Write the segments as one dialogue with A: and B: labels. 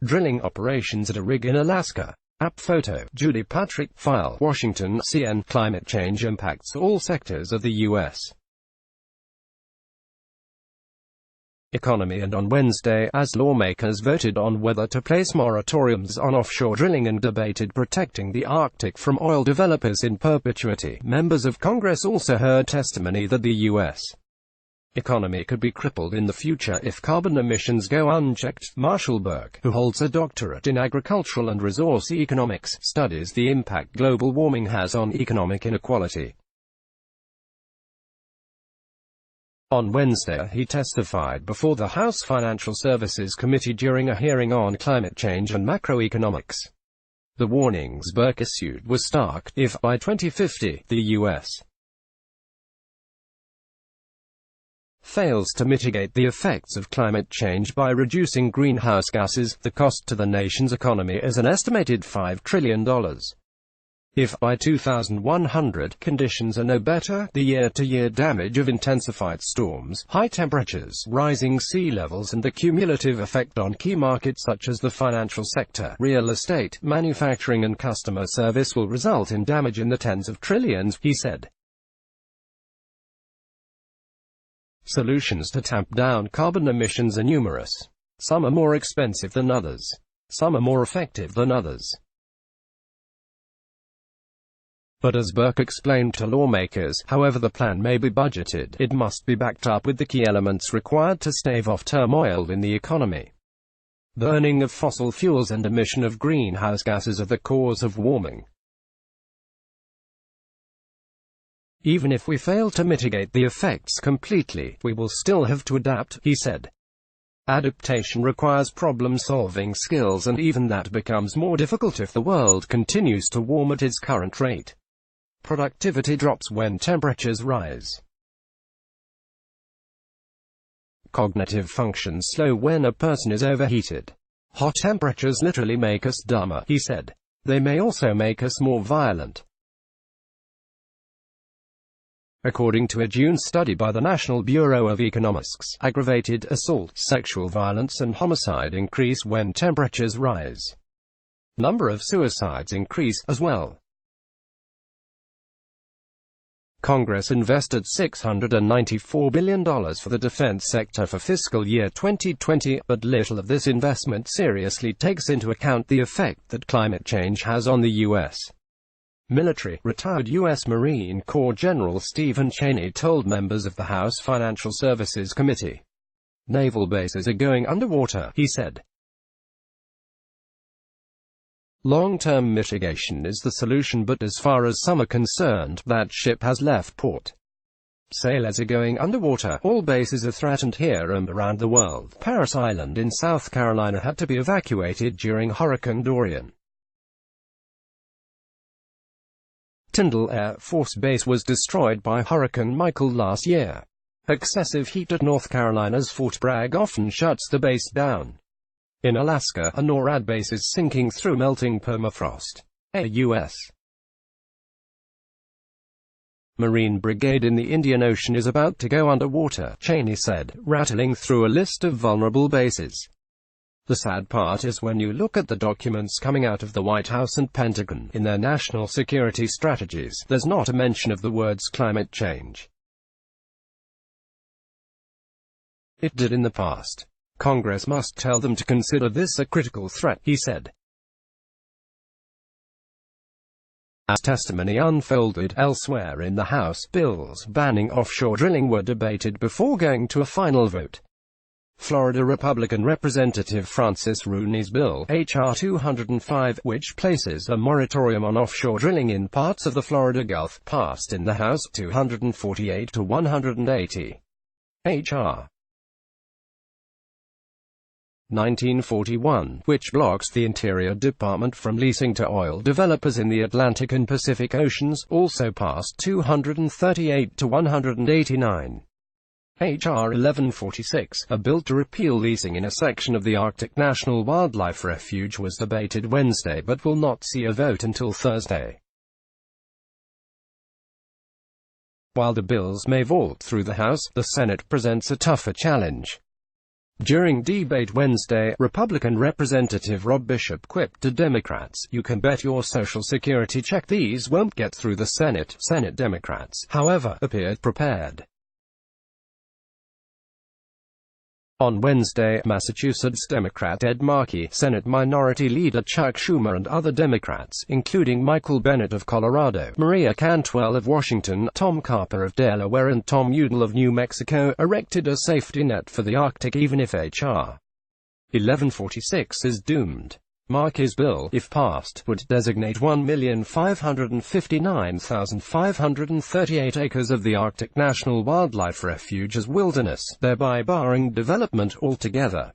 A: Drilling operations at a rig in Alaska. App photo. Judy Patrick. File. Washington, CN. Climate change impacts all sectors of the U.S. economy. And on Wednesday, as lawmakers voted on whether to place moratoriums on offshore drilling and debated protecting the Arctic from oil developers in perpetuity, members of Congress also heard testimony that the U.S. economy could be crippled in the future if carbon emissions go unchecked. Marshall Burke, who holds a doctorate in agricultural and resource economics, studies the impact global warming has on economic inequality. On Wednesday, he testified before the House Financial Services Committee during a hearing on climate change and macroeconomics. The warnings Burke issued were stark. If, by 2050, the U.S. fails to mitigate the effects of climate change by reducing greenhouse gases, the cost to the nation's economy is an estimated $5 trillion. If, by 2100, conditions are no better, the year-to-year damage of intensified storms, high temperatures, rising sea levels and the cumulative effect on key markets such as the financial sector, real estate, manufacturing and customer service will result in damage in the tens of trillions, he said. Solutions to tamp down carbon emissions are numerous. Some are more expensive than others. Some are more effective than others. But as Burke explained to lawmakers, however the plan may be budgeted, it must be backed up with the key elements required to stave off turmoil in the economy. Burning of fossil fuels and emission of greenhouse gases are the cause of warming. Even if we fail to mitigate the effects completely, we will still have to adapt, he said. Adaptation requires problem-solving skills, and even that becomes more difficult if the world continues to warm at its current rate. Productivity drops when temperatures rise. Cognitive functions slow when a person is overheated. Hot temperatures literally make us dumber, he said. They may also make us more violent. According to a June study by the National Bureau of Economics, aggravated assault, sexual violence and homicide increase when temperatures rise. Number of suicides increase as well. Congress invested $694 billion for the defense sector for fiscal year 2020, but little of this investment seriously takes into account the effect that climate change has on the U.S. military. Retired U.S. Marine Corps General Stephen Cheney told members of the House Financial Services Committee. Naval bases are going underwater, he said. Long-term mitigation is the solution, but as far as some are concerned, that ship has left port. Sailors are going underwater. All bases are threatened here and around the world. Parris Island in South Carolina had to be evacuated during Hurricane Dorian. Tyndall Air Force Base was destroyed by Hurricane Michael last year. Excessive heat at North Carolina's Fort Bragg often shuts the base down. In Alaska, a NORAD base is sinking through melting permafrost. A U.S. Marine Brigade in the Indian Ocean is about to go underwater, Cheney said, rattling through a list of vulnerable bases. The sad part is when you look at the documents coming out of the White House and Pentagon, in their national security strategies, there's not a mention of the words climate change. It did in the past. Congress must tell them to consider this a critical threat, he said. As testimony unfolded elsewhere in the House, bills banning offshore drilling were debated before going to a final vote. Florida Republican Representative Francis Rooney's bill, H.R. 205, which places a moratorium on offshore drilling in parts of the Florida Gulf, passed in the House 248 to 180. H.R. 1941, which blocks the Interior Department from leasing to oil developers in the Atlantic and Pacific Oceans, also passed 238 to 189. H.R. 1146, a bill to repeal leasing in a section of the Arctic National Wildlife Refuge, was debated Wednesday but will not see a vote until Thursday. While the bills may vault through the House, the Senate presents a tougher challenge. During debate Wednesday, Republican Representative Rob Bishop quipped to Democrats, "You can bet your Social Security check these won't get through the Senate." Senate Democrats, however, appeared prepared. On Wednesday, Massachusetts Democrat Ed Markey, Senate Minority Leader Chuck Schumer and other Democrats, including Michael Bennet of Colorado, Maria Cantwell of Washington, Tom Carper of Delaware and Tom Udall of New Mexico, erected a safety net for the Arctic even if H.R. 1146 is doomed. Markey's bill, if passed, would designate 1,559,538 acres of the Arctic National Wildlife Refuge as wilderness, thereby barring development altogether.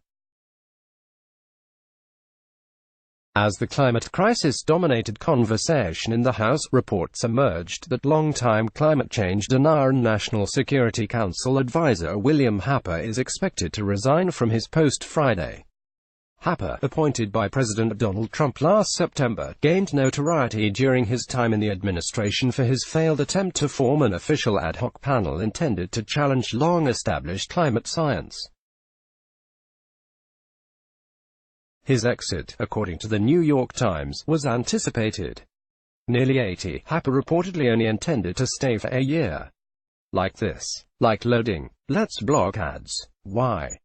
A: As the climate crisis dominated conversation in the House, reports emerged that longtime climate change denier and National Security Council advisor William Happer is expected to resign from his post Friday. Happer, appointed by President Donald Trump last September, gained notoriety during his time in the administration for his failed attempt to form an official ad hoc panel intended to challenge long-established climate science. His exit, according to the New York Times, was anticipated. Nearly 80, Happer reportedly only intended to stay for a year. Like this. Like loading. Let's block ads. Why?